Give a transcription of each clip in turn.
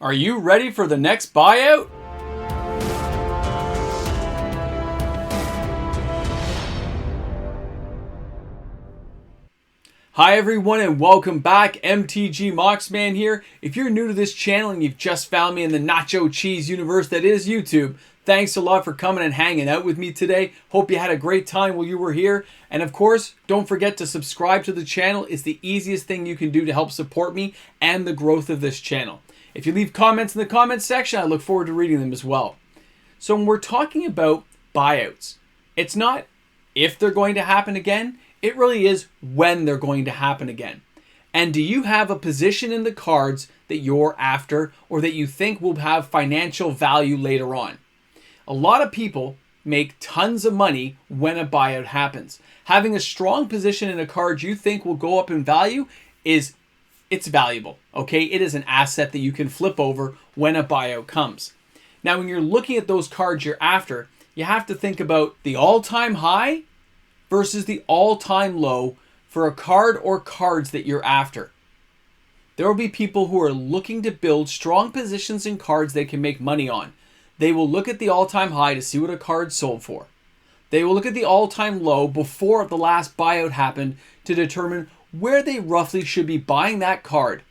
Are you ready for the next buyout? Hi everyone and welcome back. MTG Moxman here. If you're new to this channel and you've just found me in the nacho cheese universe that is YouTube, thanks a lot for coming and hanging out with me today. Hope you had a great time while you were here. And of course, don't forget to subscribe to the channel. It's the easiest thing you can do to help support me and the growth of this channel. If you leave comments in the comments section, I look forward to reading them as well. So when we're talking about buyouts, it's not if they're going to happen again. It really is when they're going to happen again. And do you have a position in the cards that you're after or that you think will have financial value later on? A lot of people make tons of money when a buyout happens. Having a strong position in a card you think will go up in value it's valuable, okay? It is an asset that you can flip over when a buyout comes. Now, when you're looking at those cards you're after, you have to think about the all-time high versus the all-time low for a card or cards that you're after. There will be people who are looking to build strong positions in cards they can make money on. They will look at the all-time high to see what a card sold for. They will look at the all-time low before the last buyout happened to determine where they roughly should be buying that card.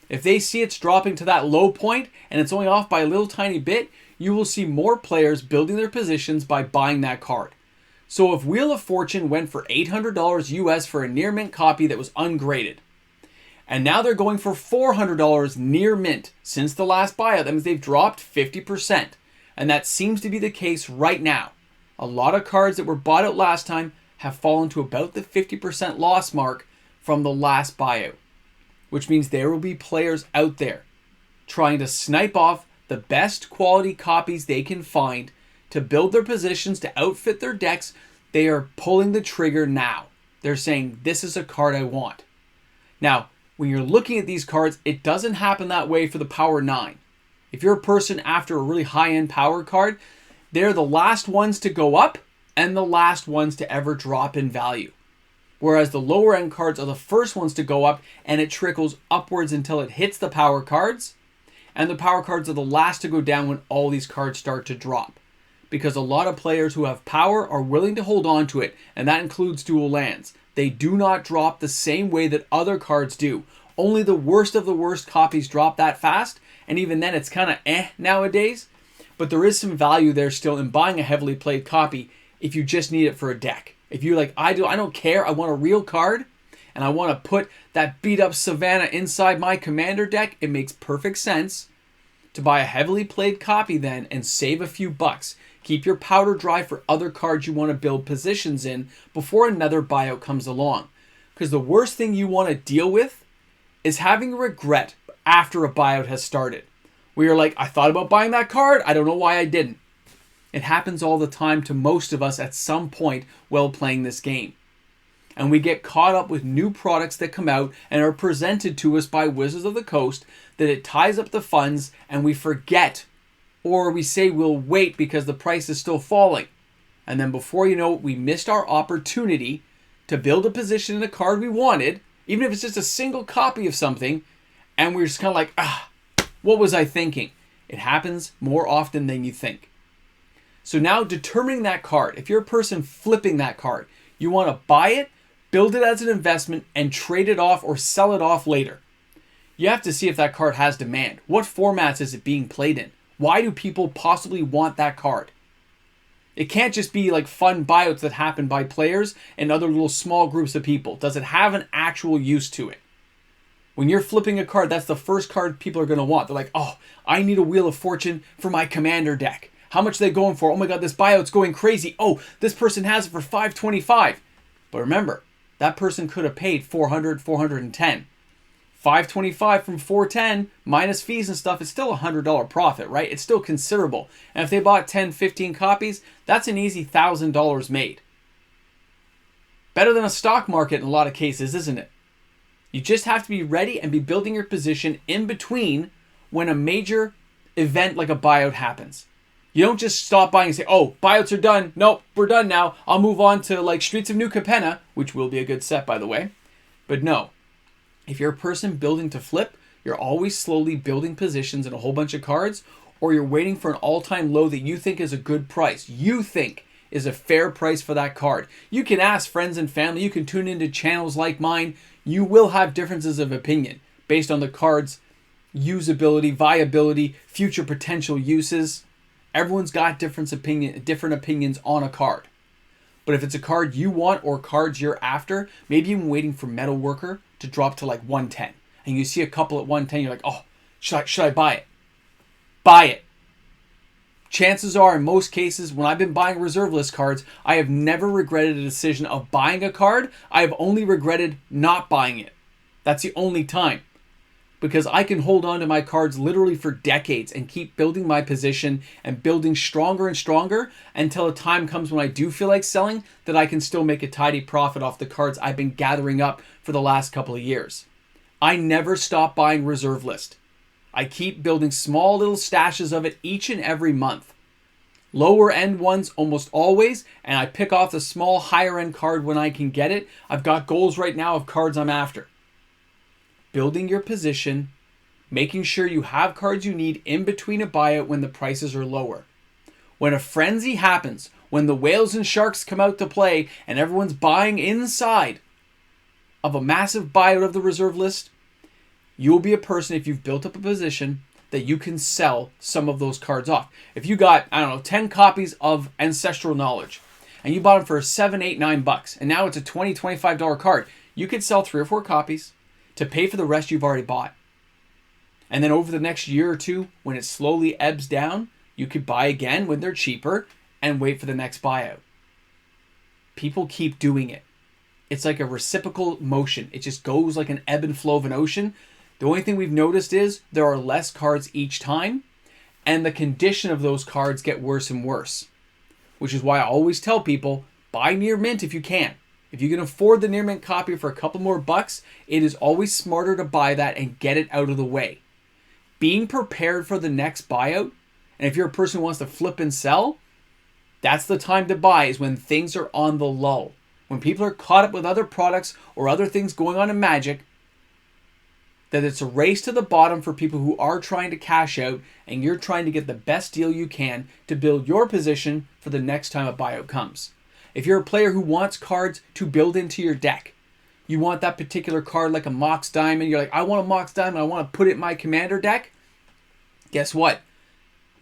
If they see it's dropping to that low point and it's only off by a little tiny bit, you will see more players building their positions by buying that card. So if Wheel of Fortune went for $800 US for a near mint copy that was ungraded, and now they're going for $400 near mint since the last buyout, that means they've dropped 50%. And that seems to be the case right now. A lot of cards that were bought out last time have fallen to about the 50% loss mark from the last buyout, which means there will be players out there trying to snipe off the best quality copies they can find to build their positions, to outfit their decks. They are pulling the trigger now. They're saying, this is a card I want. Now, when you're looking at these cards, it doesn't happen that way for the Power 9. If you're a person after a really high-end power card, they're the last ones to go up and the last ones to ever drop in value. Whereas the lower-end cards are the first ones to go up and it trickles upwards until it hits the power cards. And the power cards are the last to go down when all these cards start to drop. Because a lot of players who have power are willing to hold on to it, and that includes dual lands. They do not drop the same way that other cards do. Only the worst of the worst copies drop that fast, and even then it's kind of nowadays. But there is some value there still in buying a heavily played copy if you just need it for a deck. If you're like, I don't care, I want a real card, and I want to put that beat up Savannah inside my commander deck, it makes perfect sense to buy a heavily played copy then and save a few bucks. Keep your powder dry for other cards you want to build positions in before another buyout comes along. Because the worst thing you want to deal with is having regret after a buyout has started. Where you're like, I thought about buying that card, I don't know why I didn't. It happens all the time to most of us at some point while playing this game. And we get caught up with new products that come out and are presented to us by Wizards of the Coast that it ties up the funds and we forget, or we say we'll wait because the price is still falling. And then before you know it, we missed our opportunity to build a position in a card we wanted, even if it's just a single copy of something, and we're just kind of like, what was I thinking? It happens more often than you think. So now determining that card, if you're a person flipping that card, you want to buy it, build it as an investment, and trade it off or sell it off later. You have to see if that card has demand. What formats is it being played in? Why do people possibly want that card? It can't just be like fun buyouts that happen by players and other little small groups of people. Does it have an actual use to it? When you're flipping a card, that's the first card people are going to want. They're like, oh, I need a Wheel of Fortune for my commander deck. How much are they going for? Oh my God, this buyout's going crazy. Oh, this person has it for $525. But remember, that person could have paid $400, $410. $525 from $410 minus fees and stuff is still a $100 profit, right? It's still considerable. And if they bought 10, 15 copies, that's an easy $1,000 made. Better than a stock market in a lot of cases, isn't it? You just have to be ready and be building your position in between when a major event like a buyout happens. You don't just stop buying and say, oh, buyouts are done. Nope, we're done now. I'll move on to like Streets of New Capenna, which will be a good set, by the way. But no, if you're a person building to flip, You're always slowly building positions in a whole bunch of cards, or you're waiting for an all-time low that you think is a good price. You think is a fair price for that card. You can ask friends and family. You can tune into channels like mine. You will have differences of opinion based on the card's usability, viability, future potential uses. Everyone's got different opinions on a card. But if it's a card you want or cards you're after, maybe you've been waiting for Metalworker to drop to like 110. And you see a couple at 110, you're like, oh, should I buy it? Buy it. Chances are, in most cases, when I've been buying reserve list cards, I have never regretted a decision of buying a card. I have only regretted not buying it. That's the only time. Because I can hold on to my cards literally for decades and keep building my position and building stronger and stronger until a time comes when I do feel like selling, that I can still make a tidy profit off the cards I've been gathering up for the last couple of years. I never stop buying reserve list. I keep building small little stashes of it each and every month. Lower end ones almost always, and I pick off the small higher end card when I can get it. I've got goals right now of cards I'm after. Building your position, making sure you have cards you need in between a buyout when the prices are lower. When a frenzy happens, when the whales and sharks come out to play and everyone's buying inside of a massive buyout of the reserve list, you'll be a person, if you've built up a position, that you can sell some of those cards off. If you got, 10 copies of Ancestral Knowledge and you bought them for $7, $8, $9 and now it's a $20, $25 card, you could sell 3 or 4 copies to pay for the rest you've already bought. And then over the next year or two, when it slowly ebbs down, you could buy again when they're cheaper and wait for the next buyout. People keep doing it. It's like a reciprocal motion. It just goes like an ebb and flow of an ocean. The only thing we've noticed is there are less cards each time, and the condition of those cards get worse and worse. Which is why I always tell people, buy near mint if you can. If you can afford the near mint copy for a couple more bucks, it is always smarter to buy that and get it out of the way. Being prepared for the next buyout, and if you're a person who wants to flip and sell, that's the time to buy, is when things are on the lull. When people are caught up with other products or other things going on in Magic, that it's a race to the bottom for people who are trying to cash out, and you're trying to get the best deal you can to build your position for the next time a buyout comes. If you're a player who wants cards to build into your deck, you want that particular card like a Mox Diamond, you're like, I want a Mox Diamond, I want to put it in my Commander deck. Guess what?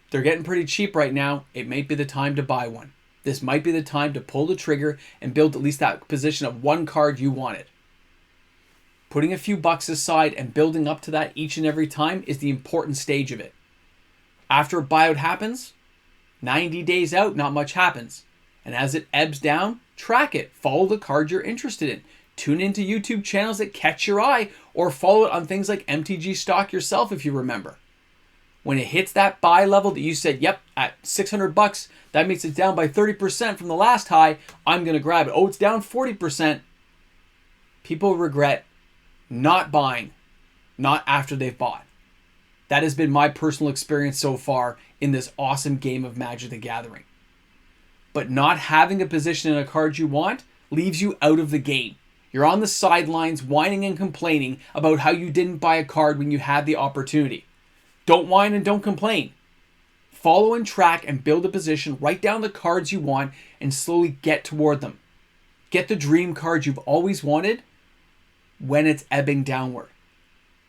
They're getting pretty cheap right now. It might be the time to buy one. This might be the time to pull the trigger and build at least that position of one card you wanted. Putting a few bucks aside and building up to that each and every time is the important stage of it. After a buyout happens, 90 days out, not much happens. And as it ebbs down, track it. Follow the card you're interested in. Tune into YouTube channels that catch your eye, or follow it on things like MTG Stock yourself if you remember. When it hits that buy level that you said, yep, at $600, that means it's down by 30% from the last high, I'm going to grab it. Oh, it's down 40%. People regret not buying, not after they've bought. That has been my personal experience so far in this awesome game of Magic the Gathering. But not having a position in a card you want leaves you out of the game. You're on the sidelines whining and complaining about how you didn't buy a card when you had the opportunity. Don't whine and don't complain. Follow and track and build a position. Write down the cards you want and slowly get toward them. Get the dream card you've always wanted when it's ebbing downward.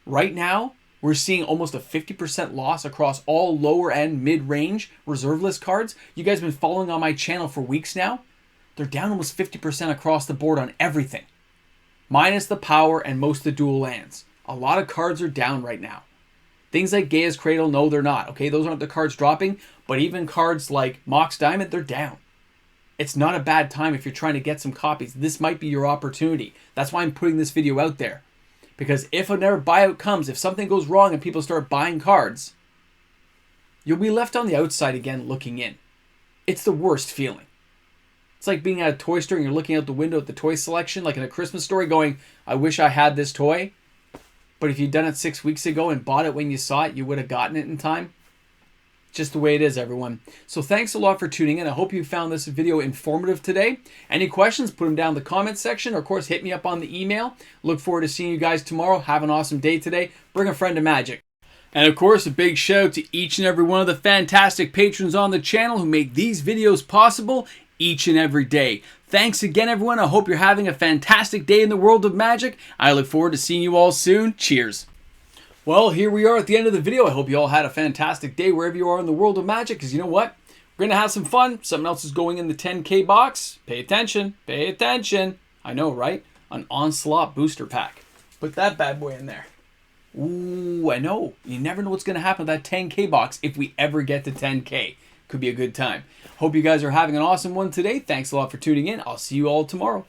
Right now, we're seeing almost a 50% loss across all lower end, mid-range reserve list cards. You guys have been following on my channel for weeks now. They're down almost 50% across the board on everything. Minus the power and most of the dual lands. A lot of cards are down right now. Things like Gaia's Cradle, no, they're not. Okay, those aren't the cards dropping, but even cards like Mox Diamond, they're down. It's not a bad time if you're trying to get some copies. This might be your opportunity. That's why I'm putting this video out there. Because if another buyout comes, if something goes wrong and people start buying cards, you'll be left on the outside again looking in. It's the worst feeling. It's like being at a toy store and you're looking out the window at the toy selection, like in A Christmas Story, going, I wish I had this toy. But if you'd done it 6 weeks ago and bought it when you saw it, you would have gotten it in time. just the way it is, everyone. So thanks a lot for tuning in. I hope you found this video informative today. Any questions, put them down in the comment section, or of course hit me up on the email. Look forward to seeing you guys tomorrow. Have an awesome day today. Bring a friend to magic. And of course, a big shout out to each and every one of the fantastic patrons on the channel who make these videos possible each and every day. Thanks again, everyone. I hope you're having a fantastic day in the world of magic. I look forward to seeing you all soon. Cheers. Well, here we are at the end of the video. I hope you all had a fantastic day wherever you are in the world of magic, because you know what? We're going to have some fun. Something else is going in the 10K box. Pay attention. Pay attention. I know, right? An Onslaught booster pack. Put that bad boy in there. Ooh, I know. You never know what's going to happen with that 10K box if we ever get to 10K. Could be a good time. Hope you guys are having an awesome one today. Thanks a lot for tuning in. I'll see you all tomorrow.